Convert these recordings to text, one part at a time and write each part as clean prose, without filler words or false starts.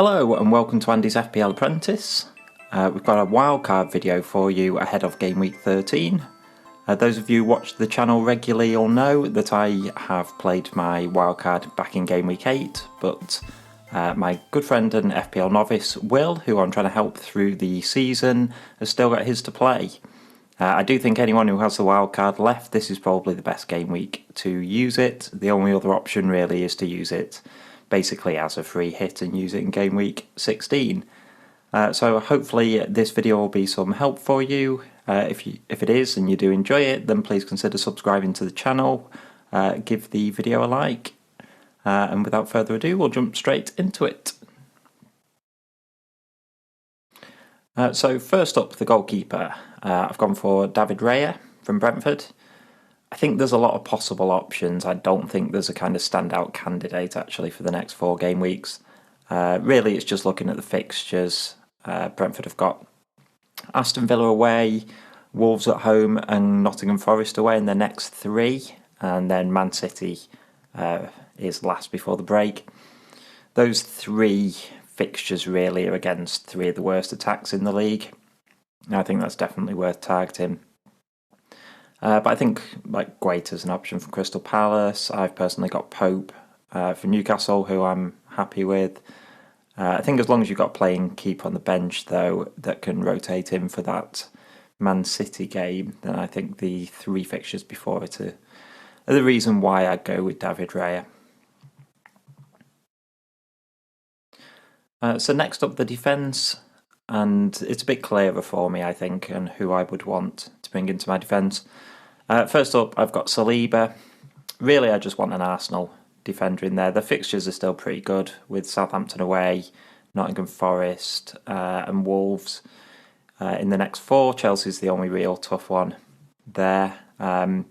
Hello and welcome to Andy's FPL Apprentice. We've got a wildcard video for you ahead of Gameweek 13. Those of you who watch the channel regularly will know that I have played my wildcard back in Gameweek 8, but my good friend and FPL novice Will, who I'm trying to help through the season, has still got his to play. I do think anyone who has the wildcard left, this is probably the best game week to use it. The only other option really is to use it basically as a free hit and use it in game week 16. So hopefully this video will be some help for you. If it is and you do enjoy it, then please consider subscribing to the channel. Give the video a like. And without further ado, we'll jump straight into it. So first up, the goalkeeper. I've gone for David Raya from Brentford. I think there's a lot of possible options. I don't think there's a kind of standout candidate actually for the next 4 game weeks. Really, it's just looking at the fixtures. Brentford have got Aston Villa away, Wolves at home and Nottingham Forest away in their next 3. And then Man City is last before the break. Those 3 fixtures really are against 3 of the worst attacks in the league. I think that's definitely worth targeting. But I think like Guaita's an option for Crystal Palace. I've personally got Pope for Newcastle, who I'm happy with. I think as long as you've got playing keeper on the bench, though, that can rotate in for that Man City game, then I think the 3 fixtures before it are the reason why I'd go with David Raya. So next up, the defence. And it's a bit clearer for me, I think, and who I would want to bring into my defence. First up, I've got Saliba. Really, I just want an Arsenal defender in there. The fixtures are still pretty good with Southampton away, Nottingham Forest and Wolves in the next 4. Chelsea's the only real tough one there. I've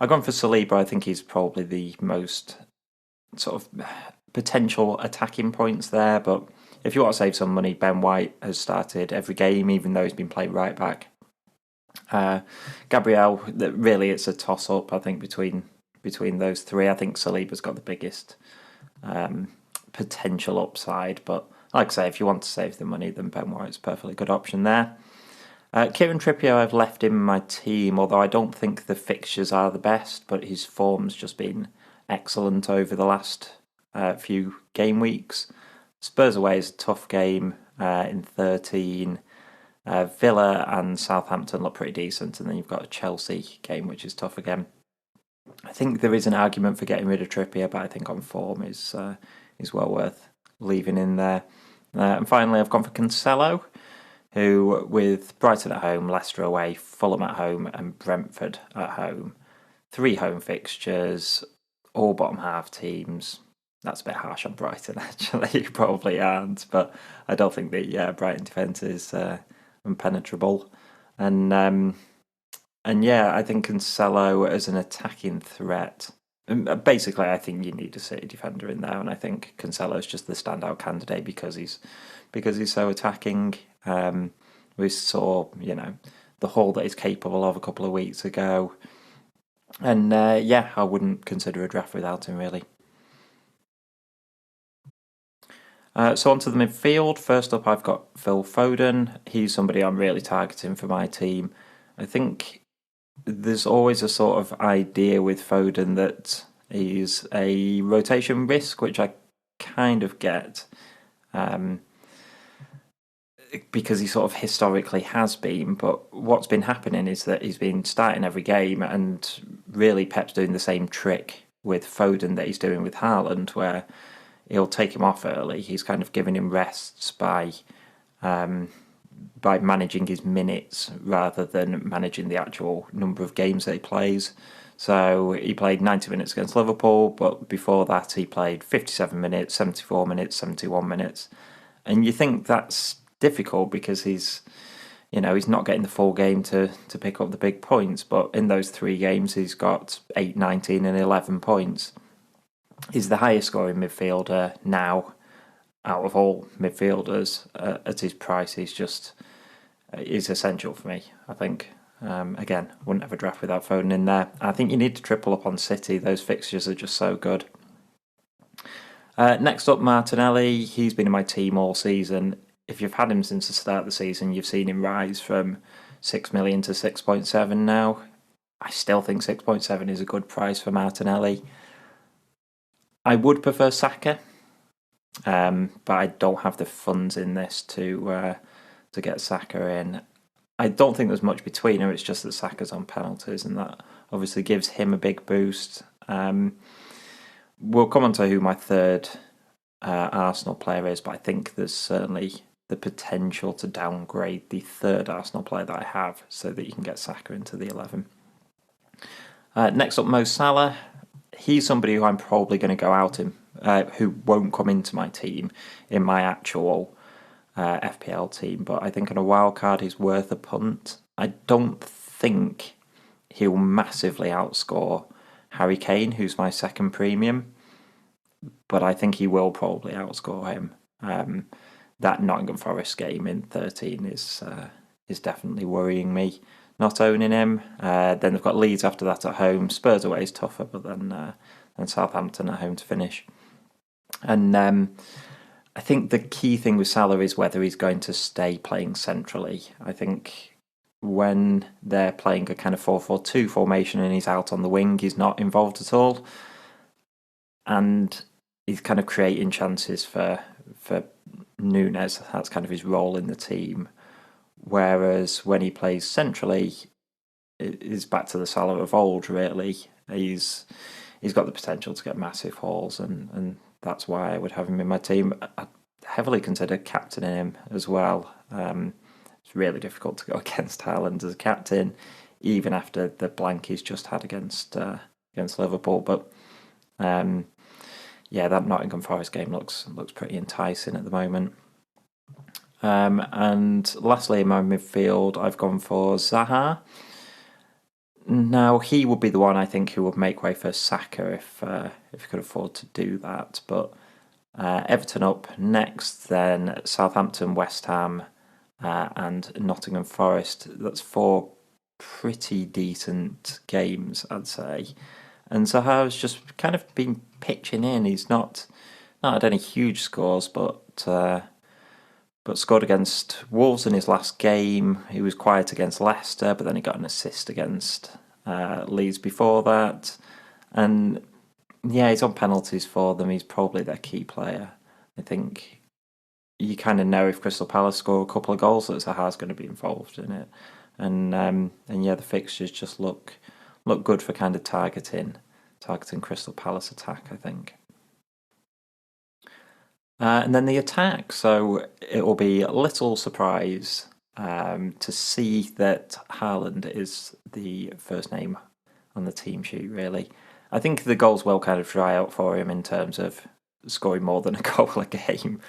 gone for Saliba. I think he's probably the most sort of potential attacking points there, but if you want to save some money, Ben White has started every game, even though he's been playing right back. Gabriel, really it's a toss-up, I think, between those 3. I think Saliba's got the biggest potential upside, but like I say, if you want to save the money, then Ben White's a perfectly good option there. Kieran Trippier I've left in my team, although I don't think the fixtures are the best, but his form's just been excellent over the last few game weeks. Spurs away is a tough game in 13. Villa and Southampton look pretty decent, and then you've got a Chelsea game which is tough again. I think there is an argument for getting rid of Trippier, but I think on form is well worth leaving in there. And finally, I've gone for Cancelo, who with Brighton at home, Leicester away, Fulham at home, and Brentford at home. 3 home fixtures, all bottom half teams. That's a bit harsh on Brighton, actually. You probably aren't, but I don't think the Brighton defence is impenetrable. And yeah, I think Cancelo as an attacking threat. Basically, I think you need a City defender in there, and I think Cancelo is just the standout candidate because he's so attacking. We saw, the haul that he's capable of a couple of weeks ago, and yeah, I wouldn't consider a draft without him really. So onto the midfield. First up, I've got Phil Foden. He's somebody I'm really targeting for my team. I think there's always a sort of idea with Foden that he's a rotation risk, which I kind of get, because he sort of historically has been. But what's been happening is that he's been starting every game, and really Pep's doing the same trick with Foden that he's doing with Haaland, where he'll take him off early. He's kind of giving him rests by managing his minutes rather than managing the actual number of games that he plays. So he played 90 minutes against Liverpool, but before that he played 57 minutes, 74 minutes, 71 minutes. And you think that's difficult because he's not getting the full game to pick up the big points, but in those 3 games he's got 8, 19 and 11 points. He's the highest scoring midfielder now out of all midfielders at his price. He's essential for me, I think. Again, wouldn't have a draft without Foden in there. I think you need to triple up on City. Those fixtures are just so good. Next up, Martinelli. He's been in my team all season. If you've had him since the start of the season, you've seen him rise from 6 million to 6.7 now. I still think 6.7 is a good price for Martinelli. I would prefer Saka, but I don't have the funds in this to get Saka in. I don't think there's much between them. It's just that Saka's on penalties, and that obviously gives him a big boost. We'll come on to who my third Arsenal player is, but I think there's certainly the potential to downgrade the third Arsenal player that I have so that you can get Saka into the 11. Next up, Mo Salah. He's somebody who I'm probably going to go out in, who won't come into my team in my actual FPL team, but I think on a wildcard he's worth a punt. I don't think he'll massively outscore Harry Kane, who's my second premium, but I think he will probably outscore him. That Nottingham Forest game in 13 is definitely worrying me. Not owning him. Then they've got Leeds after that at home. Spurs away is tougher, but then Southampton at home to finish. And I think the key thing with Salah is whether he's going to stay playing centrally. I think when they're playing a kind of 4-4-2 formation and he's out on the wing, he's not involved at all. And he's kind of creating chances for Núñez. That's kind of his role in the team. Whereas when he plays centrally, it's back to the Salah of old, really. He's got the potential to get massive hauls, and that's why I would have him in my team. I heavily consider captaining him as well. It's really difficult to go against Haaland as a captain, even after the blank he's just had against Liverpool. But that Nottingham Forest game looks pretty enticing at the moment. And lastly, in my midfield, I've gone for Zaha. Now, he would be the one I think who would make way for Saka if he could afford to do that. But Everton up next, then Southampton, West Ham, and Nottingham Forest. That's 4 pretty decent games, I'd say. And Zaha's just kind of been pitching in. He's not had any huge scores, but scored against Wolves in his last game. He was quiet against Leicester, but then he got an assist against Leeds before that. And yeah, he's on penalties for them. He's probably their key player. I think you kind of know if Crystal Palace score a couple of goals that Zaha's going to be involved in it. And the fixtures just look good for kind of targeting Crystal Palace attack, I think. And then the attack. So it will be a little surprise to see that Haaland is the first name on the team sheet, really. I think the goals will kind of dry out for him in terms of scoring more than a goal a game.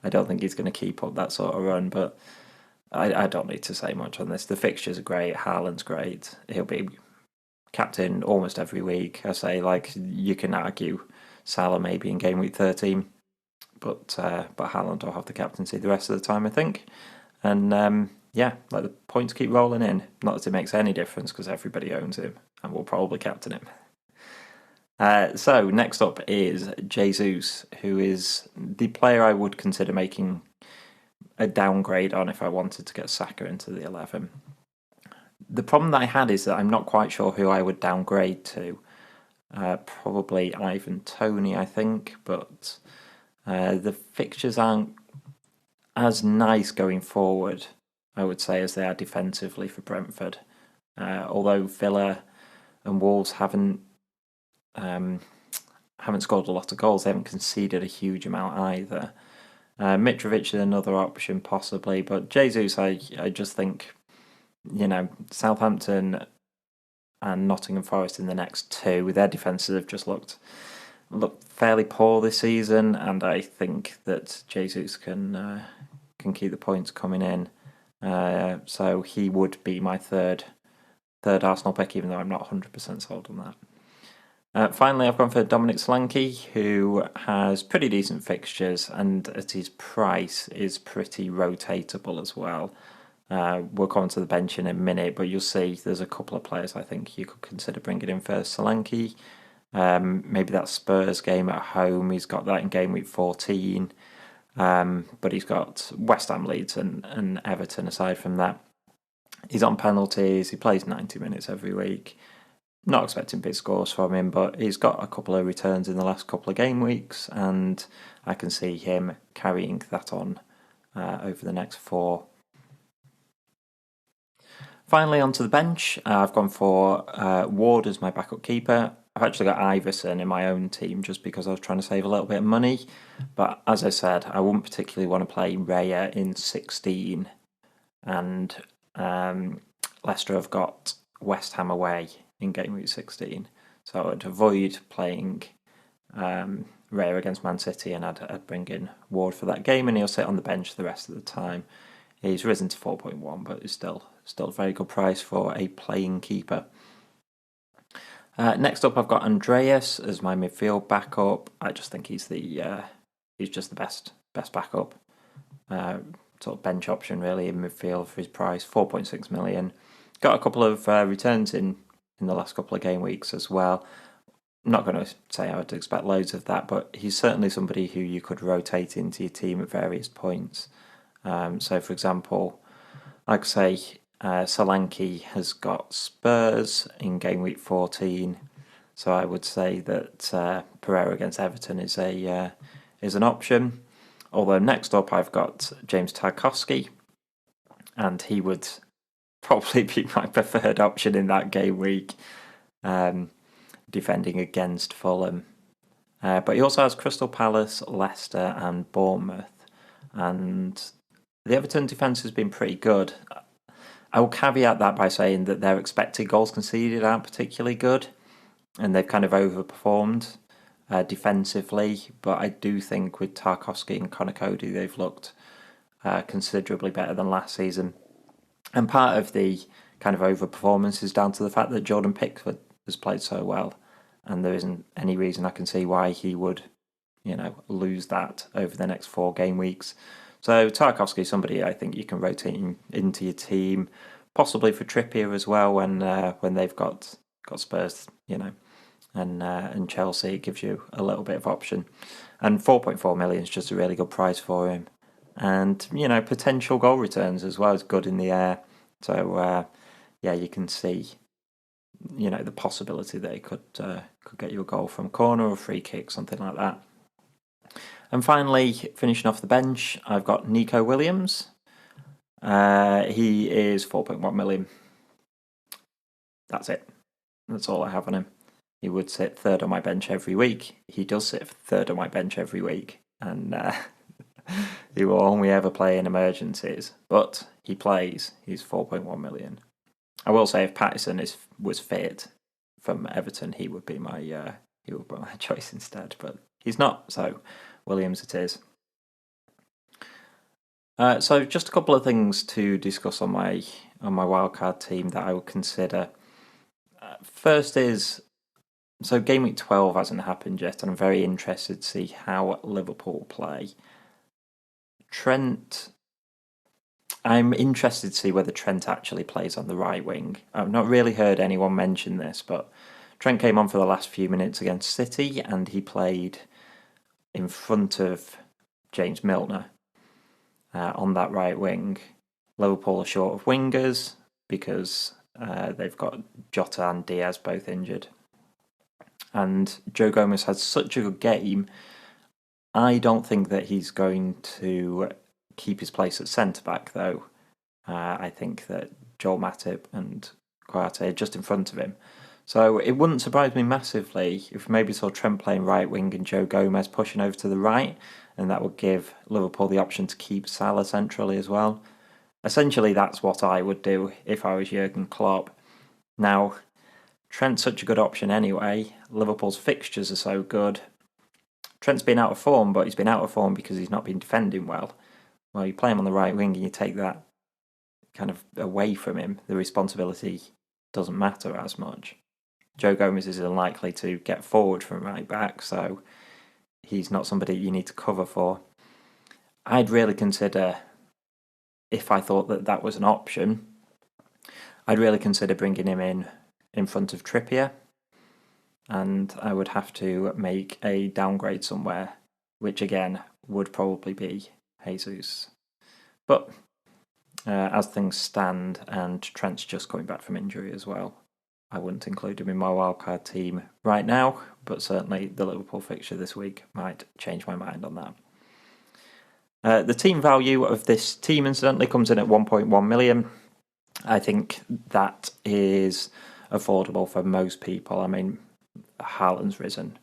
I don't think he's going to keep up that sort of run, but I don't need to say much on this. The fixtures are great. Haaland's great. He'll be captain almost every week. I say, you can argue Salah maybe in Gameweek 13. But Haaland will have the captaincy the rest of the time, I think. And the points keep rolling in. Not that it makes any difference because everybody owns him and will probably captain him. So next up is Jesus, who is the player I would consider making a downgrade on if I wanted to get Saka into the 11. The problem that I had is that I'm not quite sure who I would downgrade to. Probably Ivan Toney, I think, but the fixtures aren't as nice going forward, I would say, as they are defensively for Brentford. Although Villa and Wolves haven't scored a lot of goals, they haven't conceded a huge amount either. Mitrovic is another option possibly, but Jesus, I just think, Southampton and Nottingham Forest in the next 2, their defences have just looked fairly poor this season, and I think that Jesus can keep the points coming in. So he would be my third Arsenal pick, even though I'm not 100% sold on that. Finally, I've gone for Dominic Solanke, who has pretty decent fixtures, and at his price is pretty rotatable as well. We'll come to the bench in a minute, but you'll see there's a couple of players I think you could consider bringing in for Solanke. Maybe that Spurs game at home, he's got that in game week 14. But he's got West Ham, Leeds and Everton aside from that. He's on penalties, he plays 90 minutes every week. Not expecting big scores from him, but he's got a couple of returns in the last couple of game weeks, and I can see him carrying that on over the next 4. Finally, onto the bench, I've gone for Ward as my backup keeper. I've actually got Iverson in my own team just because I was trying to save a little bit of money. But as I said, I wouldn't particularly want to play Raya in 16. And Leicester have got West Ham away in game week 16. So I'd avoid playing Raya against Man City, and I'd bring in Ward for that game, and he'll sit on the bench the rest of the time. He's risen to 4.1, but it's still a very good price for a playing keeper. Next up, I've got Andreas as my midfield backup. I just think he's just the best backup. Sort of bench option really in midfield for his price, 4.6 million. Got a couple of returns in the last couple of game weeks as well. I'm not going to say I would expect loads of that, but he's certainly somebody who you could rotate into your team at various points. So, for example, like I say, Solanke has got Spurs in game week 14, so I would say that Pereira against Everton is an option. Although next up I've got James Tarkowski, and he would probably be my preferred option in that game week, defending against Fulham. But he also has Crystal Palace, Leicester and Bournemouth, and the Everton defence has been pretty good. I will caveat that by saying that their expected goals conceded aren't particularly good, and they've kind of overperformed defensively. But I do think with Tarkowski and Conor Cody, they've looked considerably better than last season. And part of the kind of overperformance is down to the fact that Jordan Pickford has played so well, and there isn't any reason I can see why he would, lose that over the next 4 game weeks. So Tarkowski is somebody I think you can rotate into your team, possibly for Trippier as well when they've got Spurs, and Chelsea. It gives you a little bit of option, and 4.4 million is just a really good price for him, and potential goal returns as well is good in the air. So you can see the possibility that he could get you a goal from corner or free kick, something like that. And finally, finishing off the bench, I've got Nico Williams. He is 4.1 million. That's it. That's all I have on him. He would sit third on my bench every week. He does sit third on my bench every week. And he will only ever play in emergencies. But he plays. He's 4.1 million. I will say if Patterson was fit from Everton, he would be my choice instead. But he's not, so Williams it is. So just a couple of things to discuss on my wildcard team that I would consider. First is, so game week 12 hasn't happened yet, and I'm very interested to see how Liverpool play. I'm interested to see whether Trent actually plays on the right wing. I've not really heard anyone mention this, but Trent came on for the last few minutes against City, and he played in front of James Milner on that right wing. Liverpool are short of wingers because they've got Jota and Diaz both injured. And Joe Gomez had such a good game, I don't think that he's going to keep his place at centre-back, though. I think that Joel Matip and Kouyaté are just in front of him. So it wouldn't surprise me massively if maybe saw Trent playing right wing and Joe Gomez pushing over to the right, and that would give Liverpool the option to keep Salah centrally as well. Essentially, that's what I would do if I was Jurgen Klopp. Now, Trent's such a good option anyway. Liverpool's fixtures are so good. Trent's been out of form, but he's been out of form because he's not been defending well. Well, you play him on the right wing and you take that kind of away from him. The responsibility doesn't matter as much. Joe Gomez is unlikely to get forward from right back, so he's not somebody you need to cover for. I'd really consider, if I thought that was an option, I'd really consider bringing him in front of Trippier. and I would have to make a downgrade somewhere, which again would probably be Jesus. But as things stand, and Trent's just coming back from injury as well, I wouldn't include him in my wildcard team right now, but certainly the Liverpool fixture this week might change my mind on that. The team value of this team, incidentally, comes in at 1.1 million. I think that is affordable for most people. I mean, Haaland's risen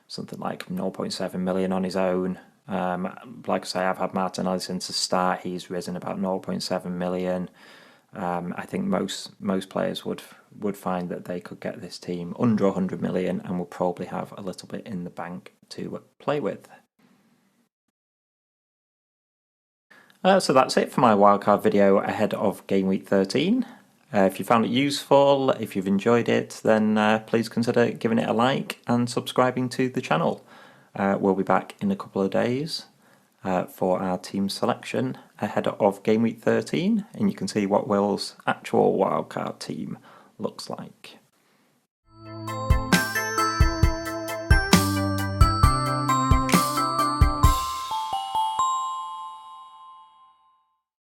something like 0.7 million on his own. Like I say, I've had Martinelli since the start. He's risen about 0.7 million. I think most players would find that they could get this team under 100 million and will probably have a little bit in the bank to play with. So that's it for my wildcard video ahead of Game Week 13. If you found it useful, if you've enjoyed it, then please consider giving it a like and subscribing to the channel. We'll be back in a couple of days for our team selection ahead of Game Week 13, and you can see what Will's actual wildcard team looks like.